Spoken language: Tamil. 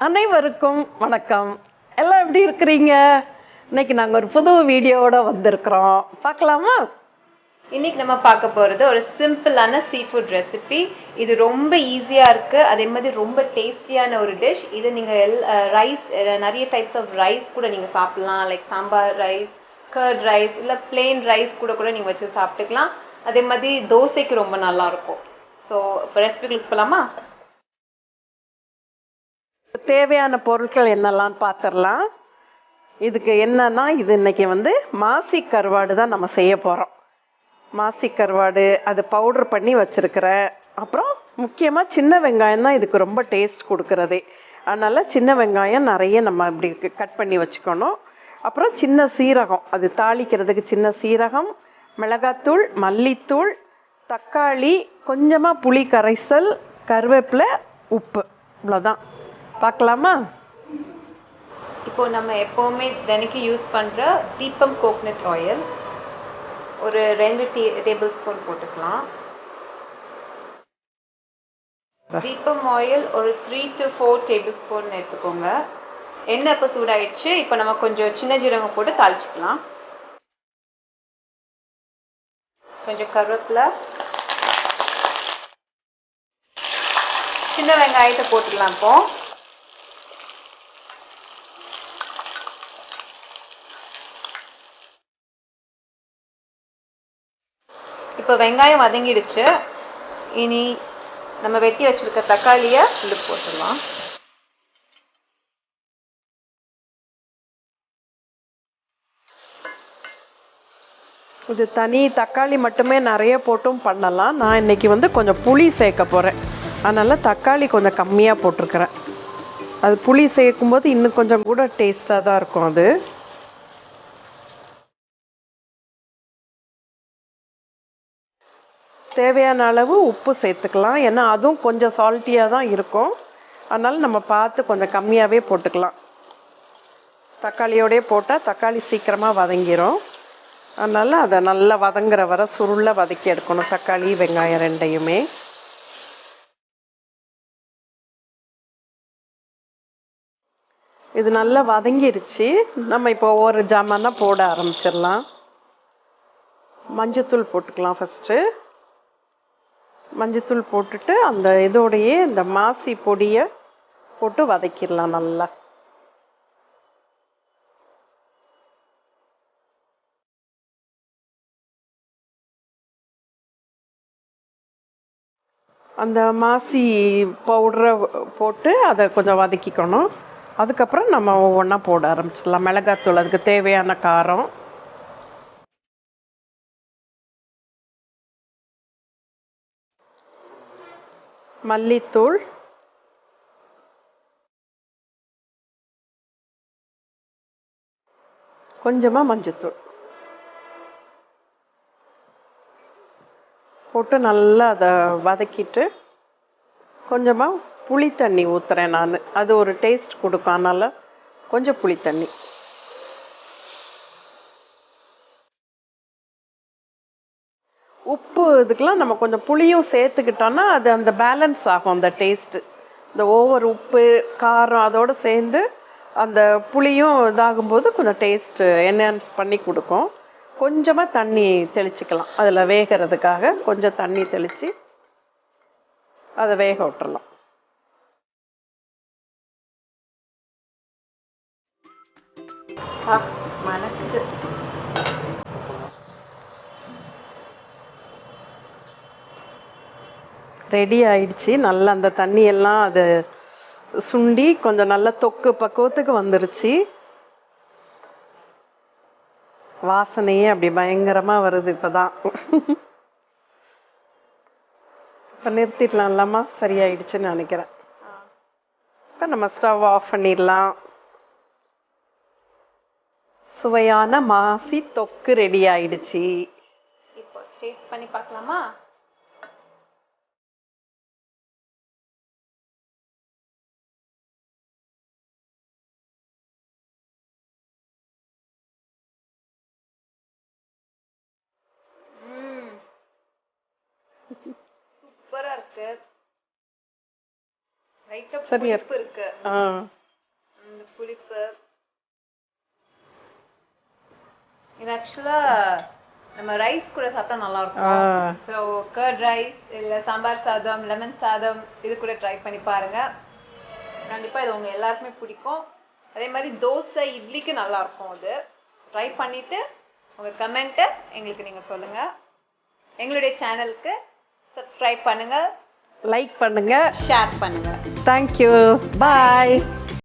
அனைவருக்கும் வணக்கம். எல்லாம் எப்படி இருக்கிறீங்க? இன்னைக்கு நாங்கள் ஒரு புது வீடியோவோட வந்திருக்கிறோம். பார்க்கலாமா? இன்னைக்கு நம்ம பார்க்க போகிறது ஒரு சிம்பிளான சீ ஃபுட் ரெசிபி. இது ரொம்ப ஈஸியாக இருக்குது, அதே மாதிரி ரொம்ப டேஸ்டியான ஒரு டிஷ். இது நீங்கள் ரைஸ், நிறைய டைப்ஸ் ஆஃப் ரைஸ் கூட நீங்கள் சாப்பிட்லாம். Like sambar rice, curd rice, இல்லை பிளெயின் ரைஸ் கூட நீங்கள் வச்சு சாப்பிட்டுக்கலாம். அதே மாதிரி தோசைக்கு ரொம்ப நல்லாயிருக்கும். ஸோ இப்போ ரெசிபிகளுக்கு போகலாமா? தேவையான பொருட்கள் என்னெல்லாம் பார்த்துடலாம். இதுக்கு என்னன்னா, இது இன்னைக்கு மாசி கருவாடு தான் நம்ம செய்ய போகிறோம். மாசி கருவாடு அது பவுடர் பண்ணி வச்சிருக்கிறேன். அப்புறம் முக்கியமாக சின்ன வெங்காயம் தான் இதுக்கு ரொம்ப டேஸ்ட் கொடுக்கறதே. அதனால் சின்ன வெங்காயம் நிறைய நம்ம இப்படி கட் பண்ணி வச்சுக்கணும். அப்புறம் சின்ன சீரகம், அது தாளிக்கிறதுக்கு சின்ன சீரகம், மிளகாத்தூள், மல்லித்தூள், தக்காளி, கொஞ்சமாக புளி கரைசல், கருவேப்பிலை, உப்பு, இவ்வளோதான். பார்க்கலாமா? இப்போ நம்ம எப்போவுமே தினைக்கும் யூஸ் பண்ணுற தீபம் கோகனட் ஆயில் ஒரு 2 டேபிள் ஸ்பூன் போட்டுக்கலாம். தீபம் ஆயில் ஒரு 3 to 4 டேபிள் ஸ்பூன் எடுத்துக்கோங்க. எண்ணெய் இப்போ சூடாயிடுச்சு. இப்போ நம்ம கொஞ்சம் சின்ன ஜீரகம் போட்டு தாளிச்சுக்கலாம். கொஞ்சம் கருவேப்பிலை, சின்ன வெங்காயத்தை போட்டுக்கலாம். இப்போ இப்போ வெங்காயம் வதங்கிடுச்சு. இனி நம்ம வெட்டி வச்சிருக்க தக்காளியை உள்ள போட்டுடலாம். இது தனி தக்காளி மட்டுமே நிறைய போட்டும் பண்ணலாம். நான் இன்னைக்கு கொஞ்சம் புளி சேர்க்க போகிறேன். அதனால் தக்காளி கொஞ்சம் கம்மியாக போட்டிருக்கிறேன். அது புளி சேர்க்கும்போது இன்னும் கொஞ்சம் கூட டேஸ்ட்டாக தான் இருக்கும். அது தேவையான அளவு உப்பு சேர்த்துக்கலாம். ஏன்னா அதுவும் கொஞ்சம் சால்ட்டியாக தான் இருக்கும். அதனால் நம்ம பார்த்து கொஞ்சம் கம்மியாகவே போட்டுக்கலாம். தக்காளியோடய போட்டால் தக்காளி சீக்கிரமாக வதங்கிடும். அதனால் அதை நல்லா வதங்குற வர சுருளை வதக்கி எடுக்கணும், தக்காளி வெங்காயம் ரெண்டையுமே. இது நல்லா வதங்கிருச்சு. நம்ம இப்போ ஒவ்வொரு ஜாமான் தான் போட ஆரம்பிச்சிடலாம். மஞ்சத்தூள் போட்டுக்கலாம். ஃபஸ்ட்டு மஞ்சத்தூள் போட்டுட்டு அந்த இதோடையே இந்த மாசி பொடியை போட்டு வதக்கிடலாம் நல்லா. அந்த மாசி பவுடரை போட்டு அதை கொஞ்சம் வதக்கிக்கணும். அதுக்கப்புறம் நம்ம ஒவ்வொன்றா போட ஆரம்பிச்சிடலாம். மிளகாத்தூள், அதுக்கு தேவையான காரம், மல்லித்தூள், கொஞ்சமாக மஞ்சத்தூள் போட்டு நல்லா அதை வதக்கிட்டு கொஞ்சமாக புளி தண்ணி ஊற்றுறேன் நான். அது ஒரு டேஸ்ட் கொடுக்கும். அதனால் கொஞ்சம் புளி தண்ணி. உப்பு இதுக்கெலாம் நம்ம கொஞ்சம் புளியும் சேர்த்துக்கிட்டோன்னா அது அந்த பேலன்ஸ் ஆகும் அந்த டேஸ்ட்டு. இந்த ஓவர் உப்பு காரம் அதோடு சேர்ந்து அந்த புளியும் இதாகும்போது கொஞ்சம் டேஸ்ட்டு என்ஹான்ஸ் பண்ணி கொடுக்கும். கொஞ்சமாக தண்ணி தெளிச்சுக்கலாம். அதில் வேகிறதுக்காக கொஞ்சம் தண்ணி தெளித்து அதை வேக விட்டுறலாம். மணக்குது. ரெடி ஆயிடுச்சு. நல்லா அந்த தண்ணியெல்லாம் அது சுண்டி கொஞ்சம் நல்லா தொக்கு பக்குவத்துக்கு வந்துருச்சு. வாசனையே அப்படி பயங்கரமா வருது. இப்பதான் இப்ப நிறுத்திடலாம் இல்லாமா? சரியாயிடுச்சுன்னு நினைக்கிறேன். இப்ப நம்ம ஸ்டவ் ஆஃப் பண்ணிடலாம். சுவையான மாசி தொக்கு ரெடி ஆயிடுச்சு. இப்போ டேஸ்ட் பண்ணி பார்க்கலாமா? சூப்பரா இருக்கு. லைட்டா சரியா புளிப்பு இருக்கு. இந்த புளிப்பு இது ஆக்சுவலா நம்ம ரைஸ் கூட சாப்பிட்டா நல்லா இருக்கும். ஸோ கர்ட் ரைஸ் இல்ல சாம்பார் சாதம், லெமன் சாதம் இது கூட ட்ரை பண்ணி பாருங்க. கண்டிப்பா இது உங்க எல்லாருக்குமே பிடிக்கும். அதே மாதிரி தோசை இட்லிக்கு நல்லா இருக்கும். அது ட்ரை பண்ணிட்டு உங்க கமெண்ட்டை எங்களுக்கு நீங்க சொல்லுங்க. எங்களுடைய சேனலுக்கு சப்ஸ்கிரைப் பண்ணுங்க, லைக் பண்ணுங்க, ஷேர் பண்ணுங்க. தேங்க்யூ, பாய்.